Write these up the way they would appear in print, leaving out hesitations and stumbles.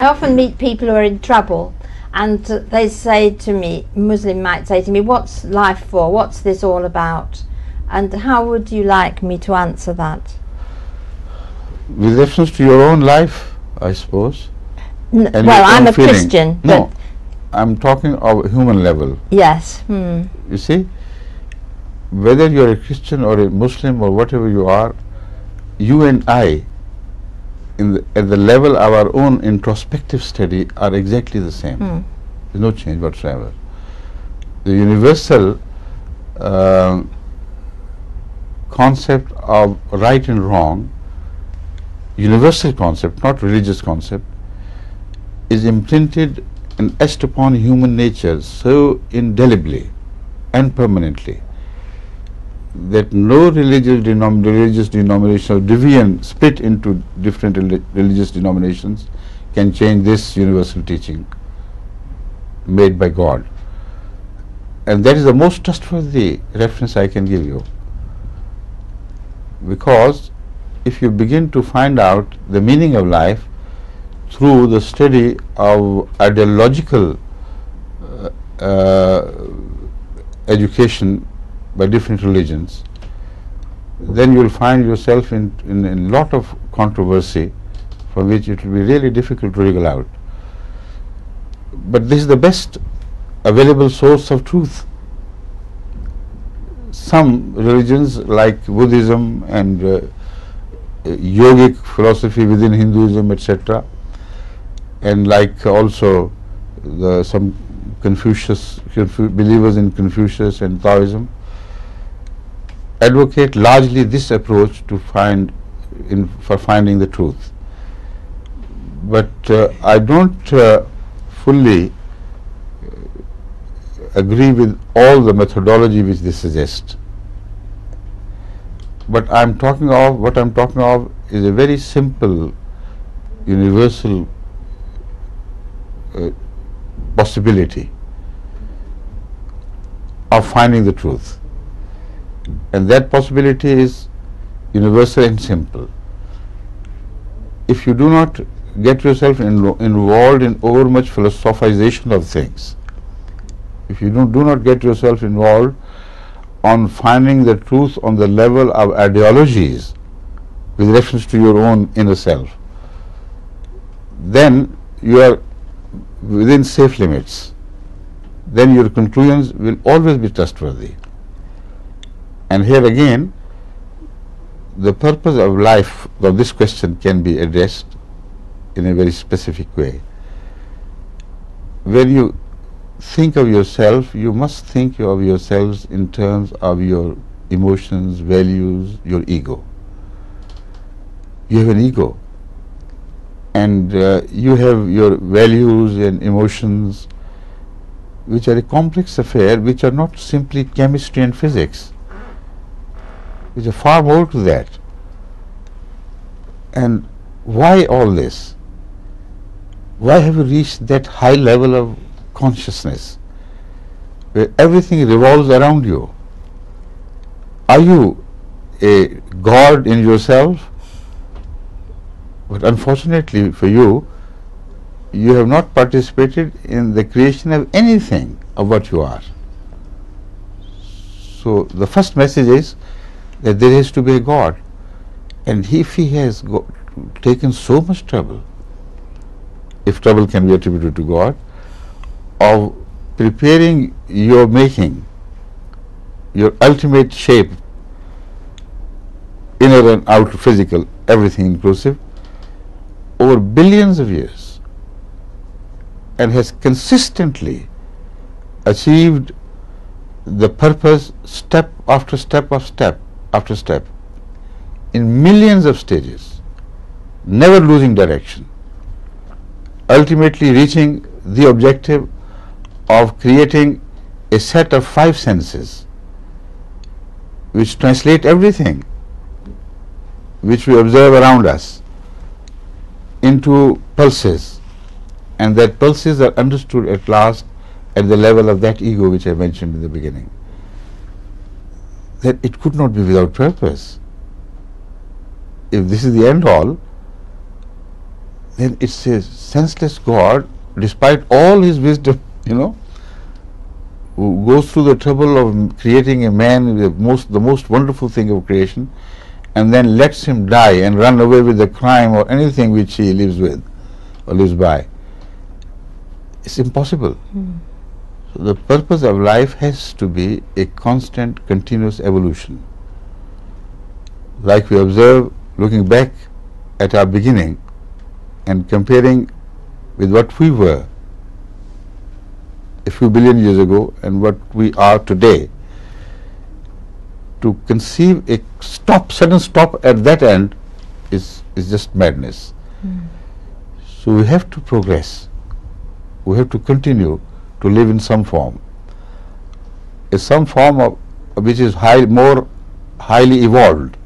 I often meet people who are in trouble, and they say to me, Muslim might say to me, what's life for? What's this all about? And how would you like me to answer that? With reference to your own life, I suppose. Well, I'm a Christian. No, I'm talking of a human level. Yes. You see, whether you're a Christian or a Muslim or whatever you are, you and I, at the level of our own introspective study, are exactly the same. There's no change whatsoever. The universal concept of right and wrong, universal concept, not religious concept, is imprinted and etched upon human nature so indelibly and permanently that no religious denomination or deviant split into different religious denominations can change this universal teaching made by God. And that is the most trustworthy reference I can give you, because if you begin to find out the meaning of life through the study of ideological education by different religions, then you will find yourself in a lot of controversy from which it will be really difficult to wriggle out. But this is the best available source of truth. Some religions like Buddhism and yogic philosophy within Hinduism, etc., and like also some believers in Confucius and Taoism, advocate largely this approach to for finding the truth. But I don't fully agree with all the methodology which they suggest. But what I'm talking of is a very simple, universal possibility of finding the truth. And that possibility is universal and simple. If you do not get yourself involved in overmuch philosophization of things, if you do not get yourself involved on finding the truth on the level of ideologies with reference to your own inner self, then you are within safe limits. Then your conclusions will always be trustworthy. And here again, the purpose of life, of this question, can be addressed in a very specific way. When you think of yourself, you must think of yourselves in terms of your emotions, values, your ego. You have an ego, and you have your values and emotions, which are a complex affair, which are not simply chemistry and physics. There's far more to that. And why all this? Why have you reached that high level of consciousness where everything revolves around you? Are you a God in yourself? But unfortunately for you, you have not participated in the creation of anything of what you are. So the first message is that there has to be a God, and if He has taken so much trouble, if trouble can be attributed to God, of preparing your making, your ultimate shape, inner and outer, physical, everything inclusive, over billions of years, and has consistently achieved the purpose step after step after step, in millions of stages, never losing direction, ultimately reaching the objective of creating a set of 5 senses which translate everything which we observe around us into pulses, and that pulses are understood at last at the level of that ego which I mentioned in the beginning, that it could not be without purpose. If this is the end all, then it's a senseless God, despite all his wisdom, who goes through the trouble of creating a man, the most wonderful thing of creation, and then lets him die and run away with the crime or anything which he lives with or lives by. It's impossible. So the purpose of life has to be a constant, continuous evolution. Like we observe, looking back at our beginning and comparing with what we were a few billion years ago and what we are today, to conceive a sudden stop at that end is just madness. So we have to progress. We have to continue to live in some form. Some form of which is more highly evolved.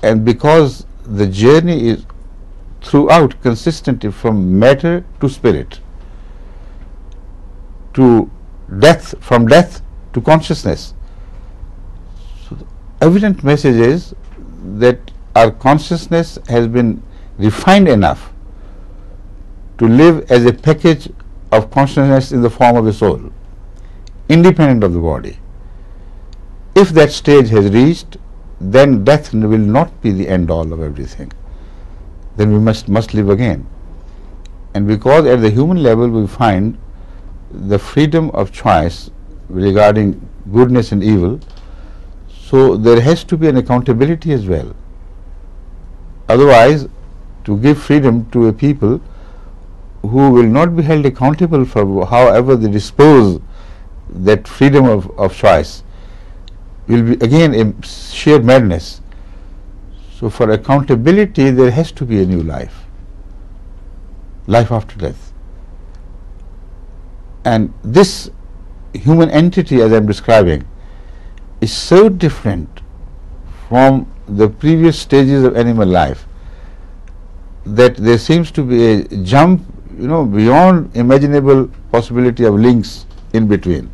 And because the journey is throughout consistently from matter to spirit, to death, from death to consciousness. So the evident message is that our consciousness has been refined enough to live as a package of consciousness in the form of a soul, independent of the body. If that stage has reached, then death will not be the end all of everything. Then we must live again. And because at the human level we find the freedom of choice regarding goodness and evil, so there has to be an accountability as well. Otherwise, to give freedom to a people who will not be held accountable for however they dispose that freedom of choice will be again a sheer madness. So for accountability there has to be a new life after death. And this human entity, as I am describing, is so different from the previous stages of animal life that there seems to be a jump, beyond imaginable possibility of links in between.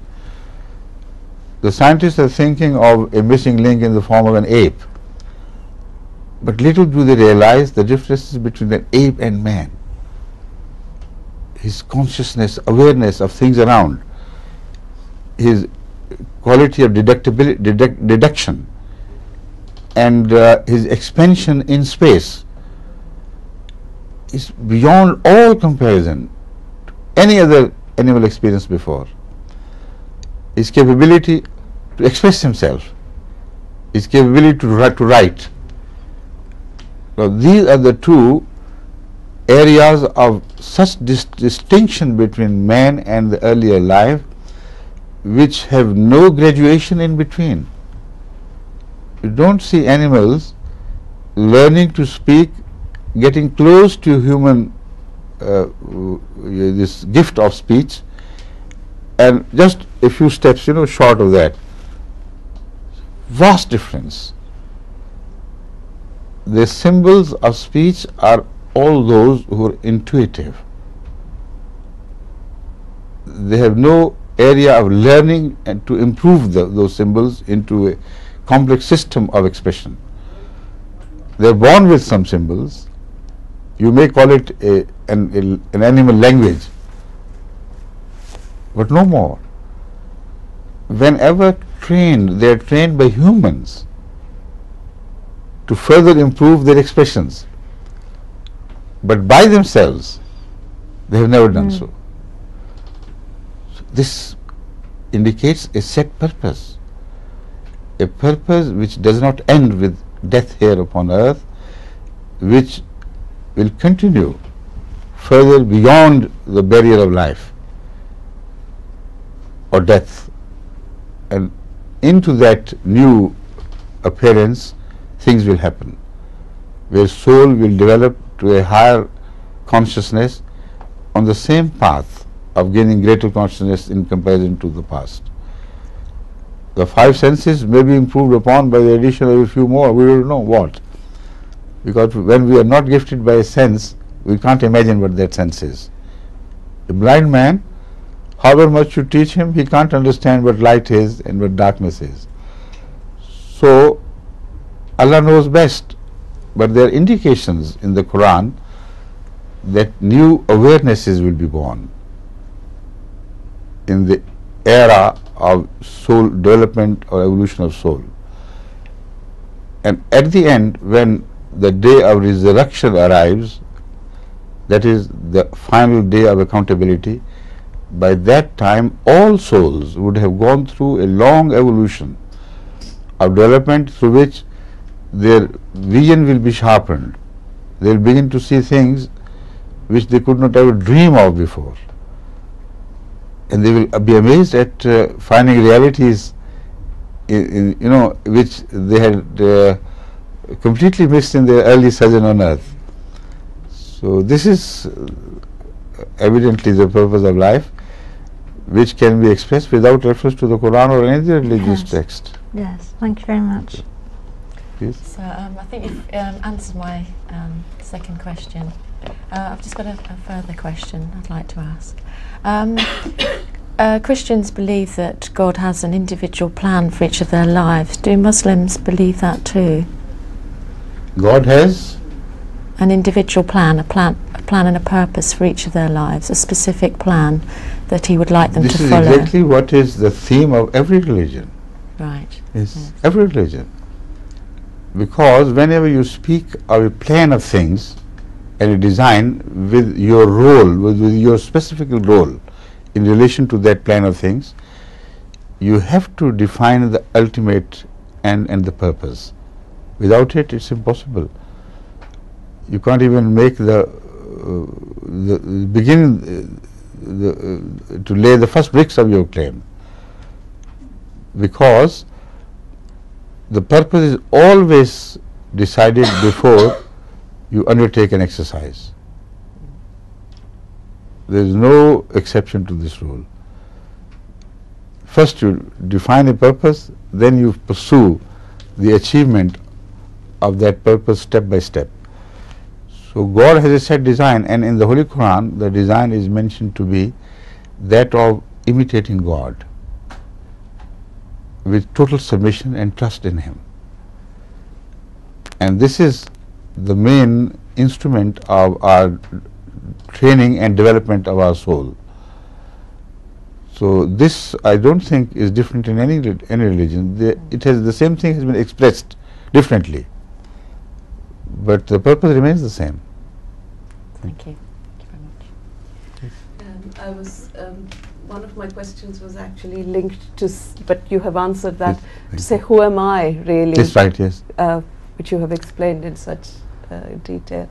The scientists are thinking of a missing link in the form of an ape, but little do they realize the differences between an ape and man. His consciousness, awareness of things around, his quality of deduction, and his expansion in space is beyond all comparison to any other animal experience before. His capability to express himself, his capability to write. Now, these are the two areas of such distinction between man and the earlier life, which have no graduation in between. You don't see animals learning to speak, getting close to human this gift of speech, and just a few steps short of that. Vast difference. The symbols of speech are all those who are intuitive. They have no area of learning and to improve those symbols into a complex system of expression. They are born with some symbols. You may call it an animal language, but no more. Whenever trained, they are trained by humans to further improve their expressions, but by themselves they have never done so. This indicates a set purpose, a purpose which does not end with death here upon earth, which will continue further beyond the barrier of life or death, and into that new appearance things will happen, where soul will develop to a higher consciousness on the same path of gaining greater consciousness in comparison to the past. The five senses may be improved upon by the addition of a few more, we don't know what, because when we are not gifted by a sense, we can't imagine what that sense is. A blind man, however much you teach him, he can't understand what light is and what darkness is. So Allah knows best, but there are indications in the Quran that new awarenesses will be born in the era of soul development or evolution of soul. And at the end, when the day of resurrection arrives, that is the final day of accountability, by that time all souls would have gone through a long evolution of development through which their vision will be sharpened. They will begin to see things which they could not ever dream of before. And they will be amazed at finding realities which they had completely missed in their early sojourn on earth. So this is evidently the purpose of life, which can be expressed without reference to the Quran or any other religious text. Yes, thank you very much. Please. So I think you've answered my second question. I've just got a further question I'd like to ask. Christians believe that God has an individual plan for each of their lives. Do Muslims believe that too? God has an individual plan, a plan and a purpose for each of their lives, a specific plan that He would like them to follow. This is exactly what is the theme of every religion. Right. Yes. Every religion. Because whenever you speak of a plan of things and a design with your role, with your specific role in relation to that plan of things, you have to define the ultimate end and the purpose. Without it, it's impossible. You can't even make the beginning to lay the first bricks of your claim, because the purpose is always decided before you undertake an exercise. There is no exception to this rule. First you define a purpose, then you pursue the achievement of that purpose step by step. So God has a set design, and in the Holy Quran the design is mentioned to be that of imitating God with total submission and trust in Him. And this is the main instrument of our training and development of our soul. So this, I don't think, is different in any religion. It has the same thing has been expressed differently, but the purpose remains the same. Thank you. Thank you very much. One of my questions was actually linked to, but you have answered that, Yes, to say, who am I really? That's right, yes. Which you have explained in such detail.